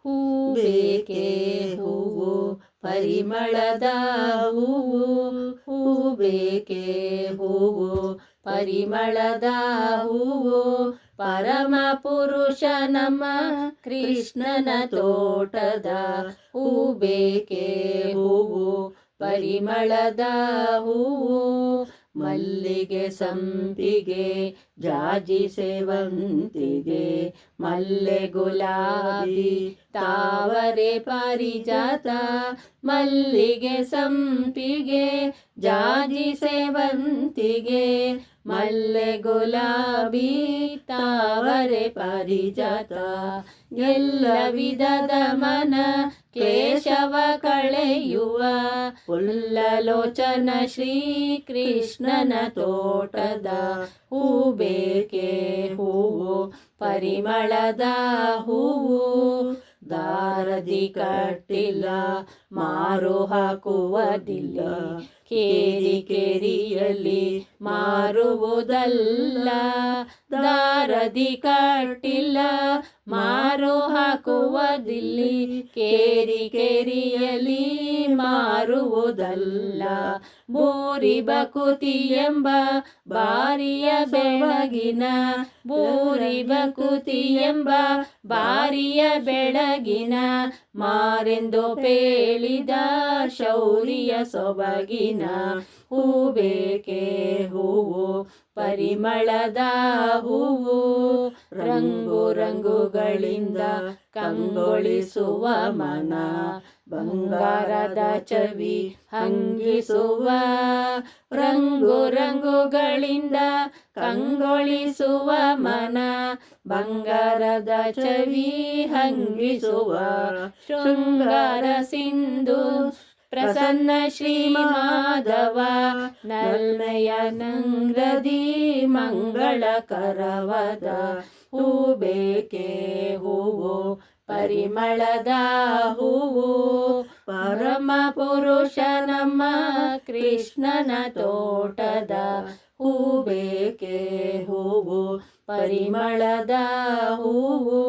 ಹೂ ಬೇಕೆ ಹೂವು ಪರಿಮಳದ ಹೂವು, ಹೂ ಬೇಕೆ ಹೂವು ಪರಿಮಳದ ಹೂವು, ಪರಮ ಪುರುಷ ನಮ್ಮ ಕೃಷ್ಣನ ತೋಟದ ಹೂ ಬೇಕೆ ಹೂವು ಪರಿಮಳದ ಹೂವು. ಮಲ್ಲಿಗೆ ಸಂಪಿಗೆ ಜಾಜಿ ಸೇವಂತಿಗೆ ಮಲ್ಲೆ ಗುಲಾಬಿ ತಾವರೆ ಪಾರಿಜಾತ, ಮಲ್ಲಿಗೆ ಸಂಪಿಗೆ ಜಾಜಿ ಸೇವಂತಿಗೆ ಮಲ್ಲೆ ಗುಲಾಬಿ ತಾವರೆ ಪಾರಿಜಾತ, ಎಲ್ಲ ವಿಧದ ಮನ ಕ್ಲೇಶವ ಕಳೆಯುವ ಉಲ್ಲಲೋಚನ ಶ್ರೀ ಕೃಷ್ಣನ ತೋಟದ ಹೂ ಬೇಕೆ ಹೂವು ಪರಿಮಳದ ಹೂವು. ದಾರದಿ ಕಟ್ಟಿಲ್ಲ ಮಾರು ಹಾಕುವುದಿಲ್ಲ, ಕೇರಿ ಕೇರಿಯಲ್ಲಿ ಮಾರುವುದಲ್ಲ. ದಾರದಿ ಕಟ್ಟಿಲ್ಲ ಮಾರು ಹಾಕುವುದಿಲ್ಲಿ, ಕೇರಿ ಕೇರಿಯಲ್ಲಿ ಮಾರುವುದಲ್ಲ. ಬೂರಿ ಬಕುತಿ ಎಂಬ ಬಾರಿಯ ಬೆಳಗಿನ, ಬೂರಿ ಬಕುತಿ ಎಂಬ ಬಾರಿಯ ಬೆಳಗಿನ, ಮಾರೆಂದು ಪೇಳಿದ ಶೌರ್ಯ ಸೊಬಗಿನ ಹೂ ಬೇಕೆ ಹೂವು ಪರಿಮಳದ ಹೂವು. ರಂಗು ರಂಗುಗಳಿಂದ ಕಂಗೊಳಿಸುವ ಮನ, ಬಂಗಾರದ ಚವಿ ಹಂಗಿಸುವ. ರಂಗು ರಂಗುಗಳಿಂದ ಕಂಗೊಳಿಸುವ ಮನ, ಬಂಗಾರದ ಚವಿ ಹಂಗಿಸುವ. ಶೃಂಗಾರ ಸಿಂಧು ಪ್ರಸನ್ನ ಶ್ರೀ ಮಾಧವ, ನಲ್ಮೆಯ ನಂಗ್ರದಿ ಮಂಗಳಕರವದ ಹೂ ಬೇಕೆ ಹೂವು ಪರಿಮಳದ ಹೂವು. ಪರಮ ಪುರುಷ ನಮ್ಮ ಕೃಷ್ಣನ ತೋಟದ ಹೂ ಬೇಕೆ ಹೂವು ಪರಿಮಳದ ಹೂವು.